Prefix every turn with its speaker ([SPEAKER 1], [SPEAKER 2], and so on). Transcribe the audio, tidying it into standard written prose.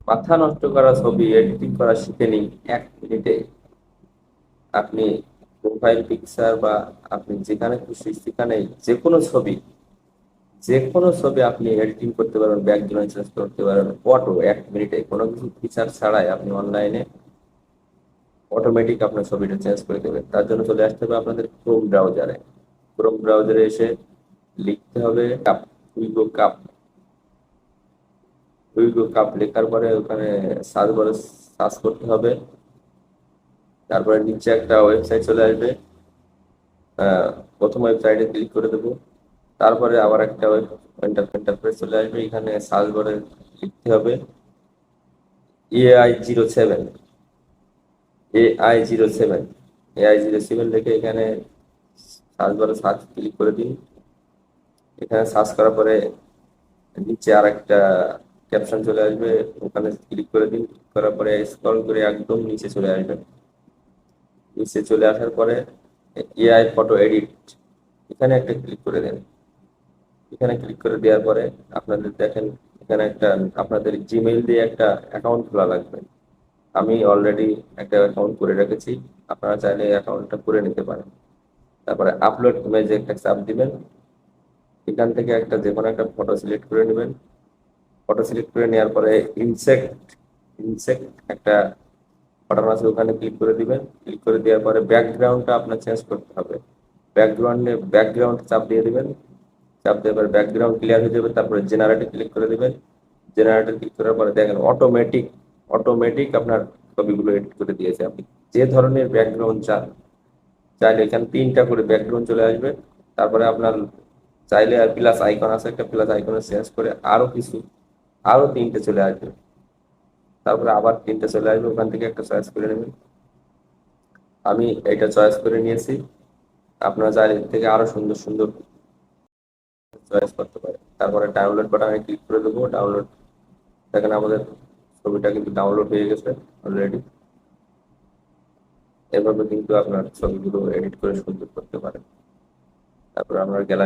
[SPEAKER 1] মাথা নষ্ট করা ছবি এডিটিং করা শিখে নিন 1 মিনিটে। আপনি প্রোফাইল পিকচার বা আপনি যেখানে খুশি সেখানে যে কোনো ছবি আপনি এডিটিং করতে পারবেন, ব্যাকগ্রাউন্ড চেঞ্জ করতে পারবেন ফটো 1 মিনিটে, কোনো কিছু ফিচার ছাড়াই আপনি অনলাইনে অটোমেটিক আপনার ছবিটা চেঞ্জ করে দেবেন। তার জন্য চলে আসতে হবে আপনাদের ক্রোম ব্রাউজারে এসে লিখতে হবে cup, Wego cup. Wego cup লেখার পরে ওখানে সার্চ বারে সার্চ করতে হবে। তারপরে নিচে একটা ওয়েবসাইট চলে আসবে। আহ, প্রথম ওয়েবসাইটে ক্লিক করে দেবো। তারপরে আবার একটা ইন্টারফেস চলে আসবে। এখানে সার্চ বারে লিখতে হবে AI07, AI07, AI07 লিখে এখানে সার্চ বারে সার্চ ক্লিক করে দিন। এখানে সার্চ করার পরে নিচে আর একটা ক্যাপশন চলে আসবে, ওখানে ক্লিক করে দিন। ক্লিক করার পরে স্ক্রল করে একদম নিচে চলে আসবেন। নিচে চলে আসার পরে এআই ফটো এডিট, এখানে একটা ক্লিক করে দেন। এখানে ক্লিক করে দেওয়ার পরে আপনাদের দেখেন এখানে একটা আপনাদের জিমেইল দিয়ে একটা অ্যাকাউন্ট খোলা লাগবে। আমি অলরেডি একটা অ্যাকাউন্ট করে রেখেছি, আপনারা চাইলে অ্যাকাউন্টটা করে নিতে পারেন। তারপরে আপলোড ইমেজে একটা চাপ দিবেন। এখান থেকে একটা যে কোনো একটা ফটো সিলেক্ট করে নেবেন। ফটো সিলেক্ট করে নেওয়ার পরে ইনসেক্ট ইনসেক্ট একটা বাটন আছে, ওখানে ক্লিক করে দিবেন। ক্লিক করে দেওয়ার পরে ব্যাকগ্রাউন্ডটা আপনার চেঞ্জ করতে হবে। ব্যাকগ্রাউন্ড চাপ দিয়ে দিবেন। চাপ দেওয়ার পরে ব্যাকগ্রাউন্ড ক্লিয়ার হয়ে যাবে। তারপরে জেনারেটে ক্লিক করে দিবেন। জেনারেটে ক্লিক করার পরে দেখেন অটোমেটিক অটোমেটিক আপনার ছবিগুলো এডিট করে দিয়েছে। আপনি যে ধরনের ব্যাকগ্রাউন্ড চান, চাইলে এখানে 3টা করে ব্যাকগ্রাউন্ড চলে আসবে। তারপরে আপনার চাইলে আর প্লাস আইকন আছে, একটা প্লাস আইকনে চেঞ্জ করে আরো 3টে চলে আসবে। তারপরে আবার 3টে চলে আসবে, ওখান থেকে একটা চয়েস করে নেবেন। আমি এটা চয়েস করে নিয়েছি। আপনারা চাইলে এর থেকে আরো সুন্দর সুন্দর চয়েস করতে পারেন। তারপরে ডাউনলোড বাটনে ক্লিক করে দেবো। ডাউনলোড, দেখেন আমাদের ছবিটা কিন্তু ডাউনলোড হয়ে গেছে অলরেডি। এভাবে কিন্তু আপনার ছবিগুলো এডিট করে সুন্দর করতে পারেন। তারপরে আমরা গ্যালারি